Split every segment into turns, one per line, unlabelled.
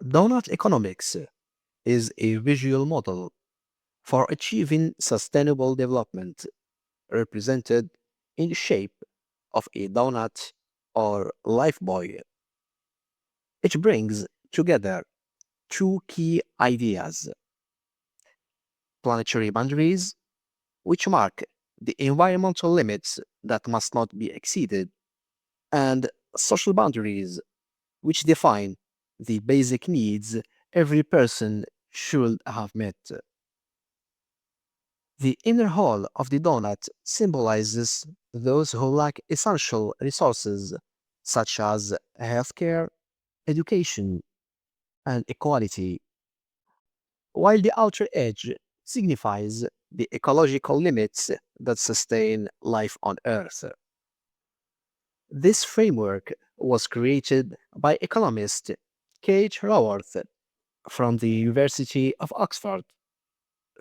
Doughnut Economics is a visual model for achieving sustainable development represented in the shape of a donut or lifebuoy. It brings together two key ideas: planetary boundaries, which mark the environmental limits that must not be exceeded, and social boundaries, which define the basic needs every person should have met. The inner hall of the donut symbolizes those who lack essential resources such as healthcare, education, and equality, while the outer edge signifies the ecological limits that sustain life on Earth. This framework was created by economist Kate Raworth from the University of Oxford,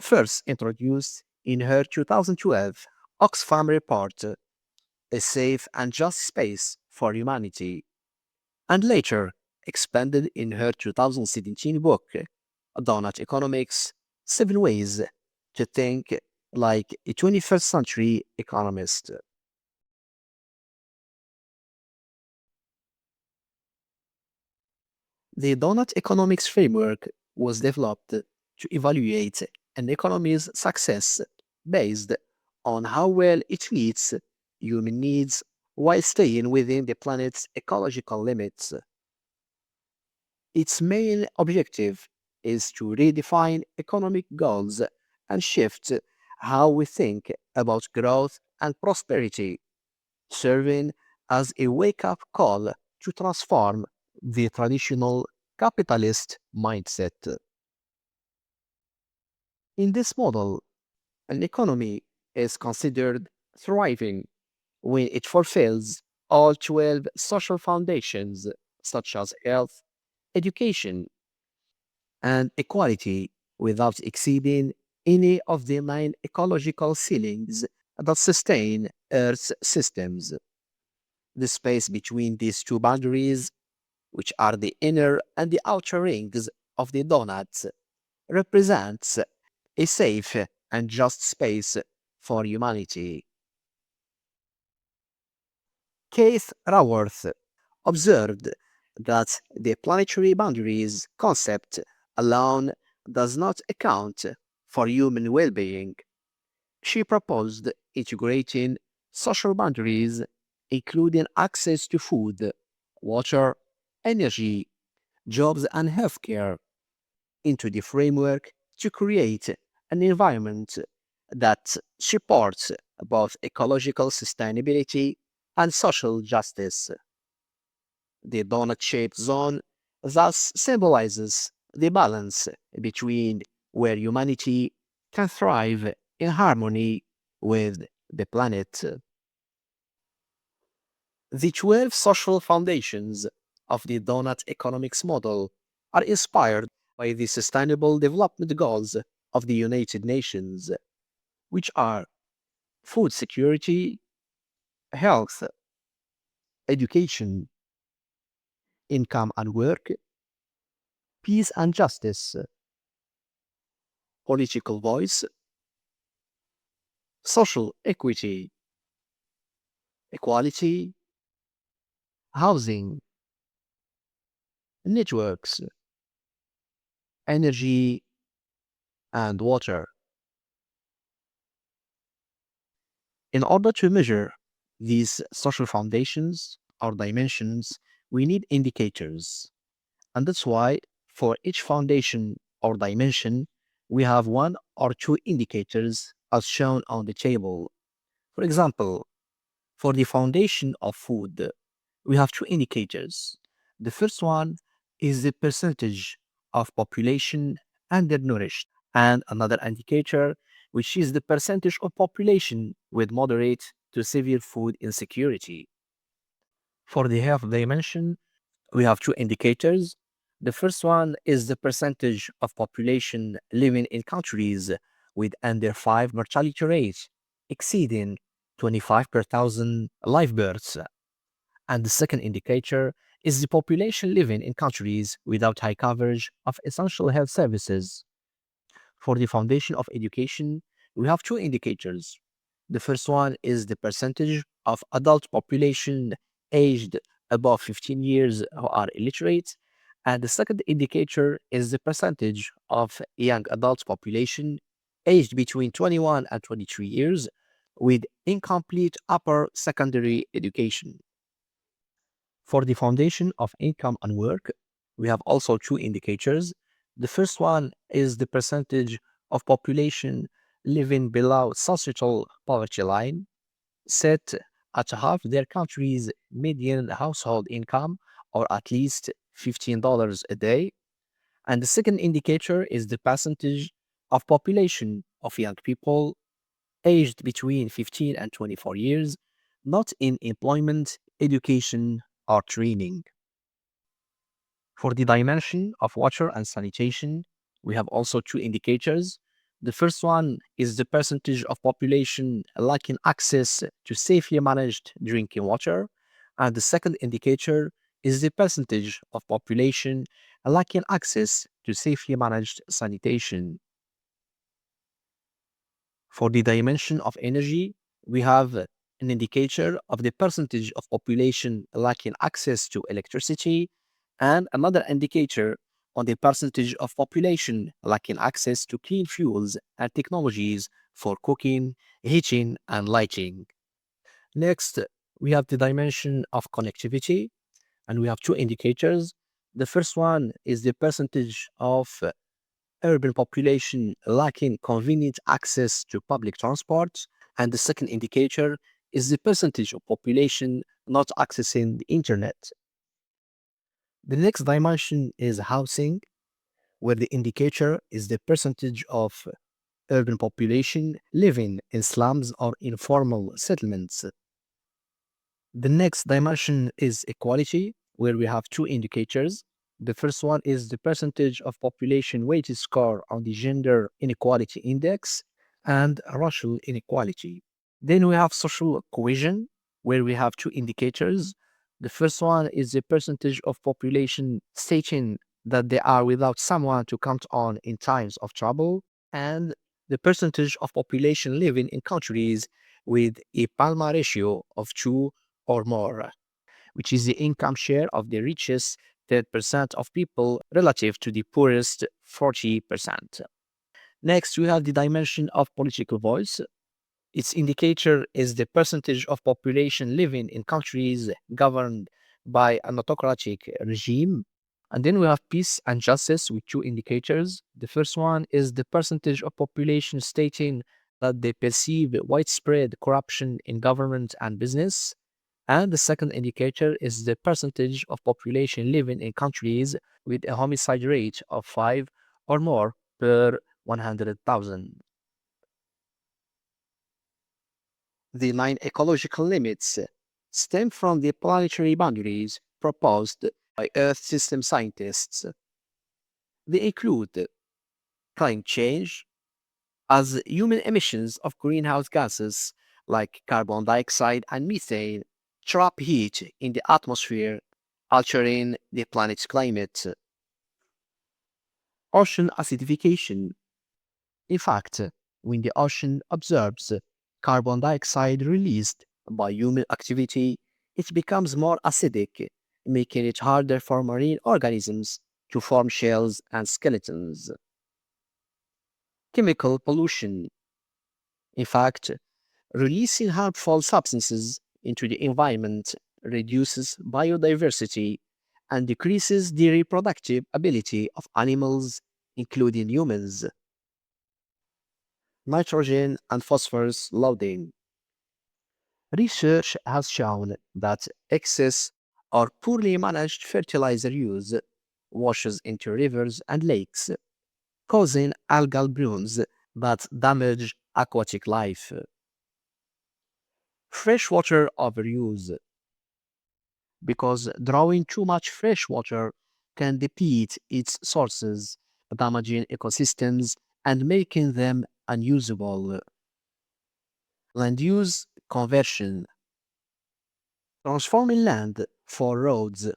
first introduced in her 2012 Oxfam report, A Safe and Just Space for Humanity, and later expanded in her 2017 book, Doughnut Economics: 7 Ways to Think Like a 21st Century Economist. The Doughnut Economics Framework was developed to evaluate an economy's success based on how well it meets human needs while staying within the planet's ecological limits. Its main objective is to redefine economic goals and shift how we think about growth and prosperity, serving as a wake up call to transform the traditional capitalist mindset. In this model, an economy is considered thriving when it fulfills all 12 social foundations, such as health, education, and equality, without exceeding any of the 9 ecological ceilings that sustain Earth's systems. The space between these two boundaries, which are the inner and the outer rings of the donuts, represents a safe and just space for humanity. Keith Raworth observed that the planetary boundaries concept alone does not account for human well being. She proposed integrating social boundaries, including access to food, water, energy, jobs, and healthcare, into the framework to create an environment that supports both ecological sustainability and social justice. The donut shaped zone thus symbolizes the balance between where humanity can thrive in harmony with the planet. The 12 social foundations of the donut economics model are inspired by the Sustainable Development Goals of the United Nations, which are food security, health, education, income and work, peace and justice, political voice, social equity, equality, housing, networks, energy, and water. In order to measure these social foundations or dimensions, we need indicators. And that's why for each foundation or dimension, we have 1 or 2 indicators as shown on the table. For example, for the foundation of food, we have 2 indicators. The first one is the percentage of population undernourished, and another indicator, which is the percentage of population with moderate to severe food insecurity. For the health dimension, we have 2 indicators. The first one is the percentage of population living in countries with under 5 mortality rate exceeding 25 per thousand live births. And the second indicator is the population living in countries without high coverage of essential health services. For the foundation of education, we have two indicators. The first one is the percentage of adult population aged above 15 years who are illiterate. And the second indicator is the percentage of young adult population aged between 21 and 23 years with incomplete upper secondary education. For the foundation of income and work, we have also two indicators. The first one is the percentage of population living below societal poverty line, set at half their country's median household income, or at least $15 a day. And the second indicator is the percentage of population of young people aged between 15 and 24 years, not in employment, education, or training. For the dimension of water and sanitation, we have also two indicators. The first one is the percentage of population lacking access to safely managed drinking water. And the second indicator is the percentage of population lacking access to safely managed sanitation. For the dimension of energy, we have an indicator of the percentage of population lacking access to electricity and another indicator on the percentage of population lacking access to clean fuels and technologies for cooking, heating, and lighting. Next, we have the dimension of connectivity, and we have two indicators. The first one is the percentage of urban population lacking convenient access to public transport. And the second indicator is the percentage of population not accessing the internet. The next dimension is housing, where the indicator is the percentage of urban population living in slums or informal settlements. The next dimension is equality, where we have two indicators. The first one is the percentage of population weighted score on the Gender Inequality Index and racial inequality. Then we have social cohesion, where we have two indicators. The first one is the percentage of population stating that they are without someone to count on in times of trouble, and the percentage of population living in countries with a Palma ratio of 2 or more, which is the income share of the richest 10% of people relative to the poorest 40%. Next, we have the dimension of political voice. Its indicator is the percentage of population living in countries governed by an autocratic regime. And then we have peace and justice with two indicators. The first one is the percentage of population stating that they perceive widespread corruption in government and business. And the second indicator is the percentage of population living in countries with a homicide rate of 5 or more per 100,000. The nine ecological limits stem from the planetary boundaries proposed by Earth system scientists. They include climate change, as human emissions of greenhouse gases like carbon dioxide and methane trap heat in the atmosphere, altering the planet's climate. Ocean acidification. In fact, when the ocean absorbs carbon dioxide released by human activity, it becomes more acidic, making it harder for marine organisms to form shells and skeletons. Chemical pollution. In fact, releasing harmful substances into the environment reduces biodiversity and decreases the reproductive ability of animals, including humans. Nitrogen and phosphorus loading. Research has shown that excess or poorly managed fertilizer use washes into rivers and lakes, causing algal blooms that damage aquatic life. Freshwater overuse, because drawing too much fresh water can deplete its sources, damaging ecosystems and making them unusable. Land use conversion, transforming land for roads,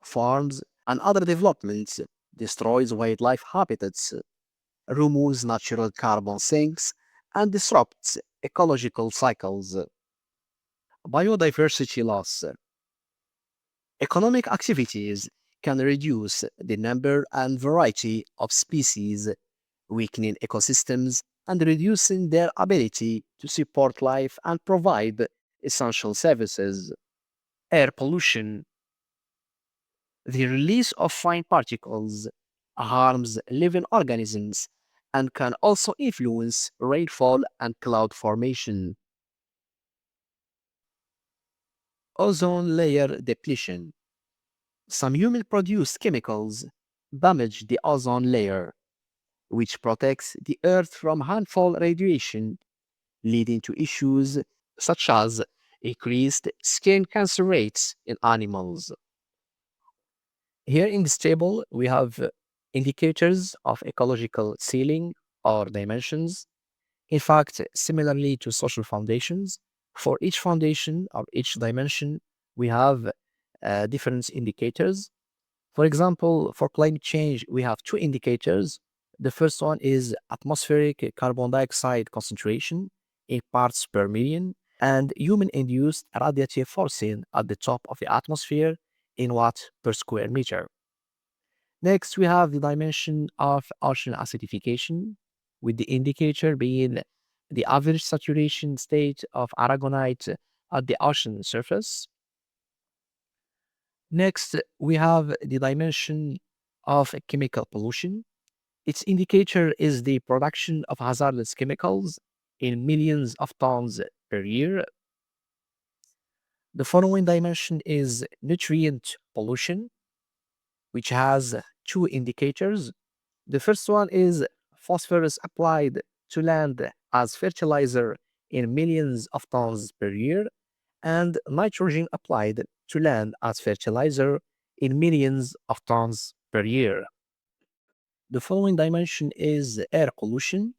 farms, and other developments destroys wildlife habitats, removes natural carbon sinks, and disrupts ecological cycles. Biodiversity loss. Economic activities can reduce the number and variety of species, weakening ecosystems and reducing their ability to support life and provide essential services. Air pollution. The release of fine particles harms living organisms and can also influence rainfall and cloud formation. Ozone layer depletion. Some human produced chemicals damage the ozone layer, which protects the Earth from harmful radiation, leading to issues such as increased skin cancer rates in animals. Here in this table, we have indicators of ecological ceiling or dimensions. In fact, similarly to social foundations, for each foundation or each dimension, we have different indicators. For example, for climate change, we have two indicators. The first one is atmospheric carbon dioxide concentration in parts per million and human-induced radiative forcing at the top of the atmosphere in watt per square meter. Next, we have the dimension of ocean acidification, with the indicator being the average saturation state of aragonite at the ocean surface. Next, we have the dimension of chemical pollution. Its indicator is the production of hazardous chemicals in millions of tons per year. The following dimension is nutrient pollution, which has two indicators. The first one is phosphorus applied to land as fertilizer in millions of tons per year, and nitrogen applied to land as fertilizer in millions of tons per year. The following dimension is air pollution,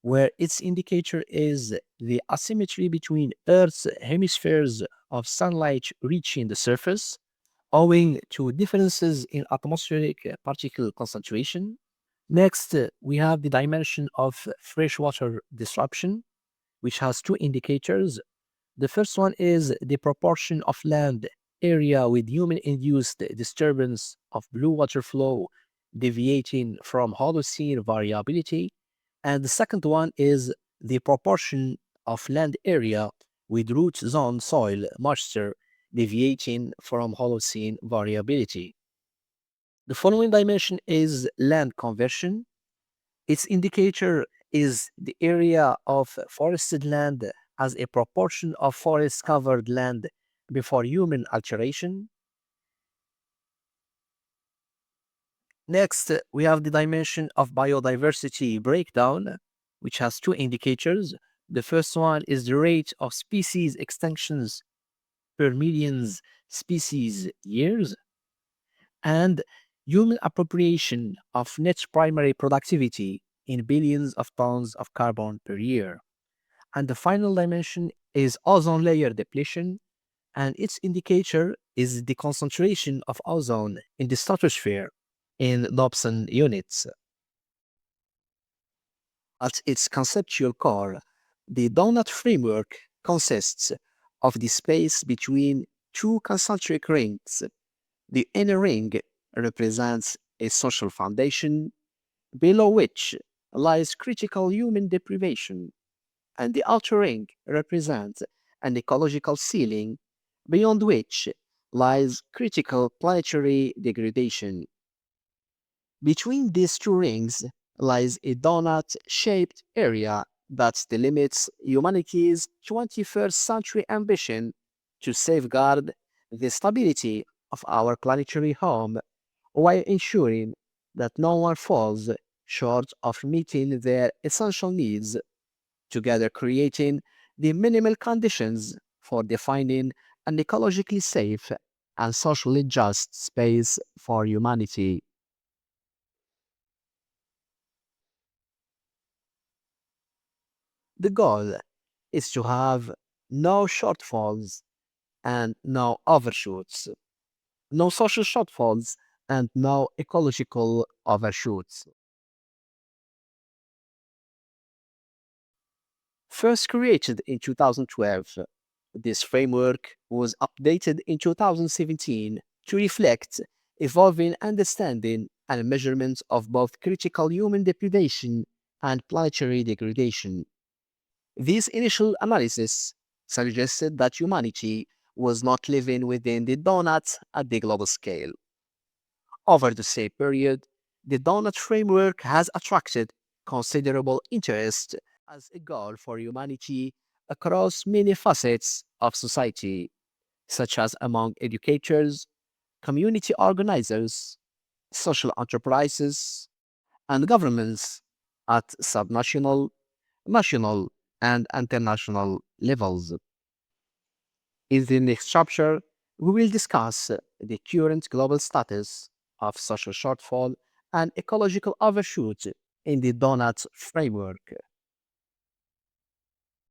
where its indicator is the asymmetry between Earth's hemispheres of sunlight reaching the surface, owing to differences in atmospheric particle concentration. Next, we have the dimension of freshwater disruption, which has two indicators. The first one is the proportion of land area with human-induced disturbance of blue water flow deviating from Holocene variability. And the second one is the proportion of land area with root zone soil moisture deviating from Holocene variability. The following dimension is land conversion. Its indicator is the area of forested land as a proportion of forest covered land before human alteration. Next, we have the dimension of biodiversity breakdown, which has two indicators. The first one is the rate of species extinctions per millions species years, and human appropriation of net primary productivity in billions of tons of carbon per year. And the final dimension is ozone layer depletion, and its indicator is the concentration of ozone in the stratosphere in Dobson units. At its conceptual core, the Doughnut framework consists of the space between two concentric rings. The inner ring represents a social foundation, below which lies critical human deprivation, and the outer ring represents an ecological ceiling, beyond which lies critical planetary degradation. Between these two rings lies a donut-shaped area that delimits humanity's 21st century ambition to safeguard the stability of our planetary home while ensuring that no one falls short of meeting their essential needs, together creating the minimal conditions for defining an ecologically safe and socially just space for humanity. The goal is to have no shortfalls and no overshoots. no social shortfalls, and no ecological overshoots. First created in 2012, this framework was updated in 2017 to reflect evolving understanding and measurement of both critical human depredation and planetary degradation. This initial analysis suggested that humanity was not living within the donut at the global scale. Over the same period, the donut framework has attracted considerable interest as a goal for humanity across many facets of society, such as among educators, community organizers, social enterprises, and governments at subnational, national, and international levels. In the next chapter, we will discuss the current global status of social shortfall and ecological overshoot in the Doughnut framework.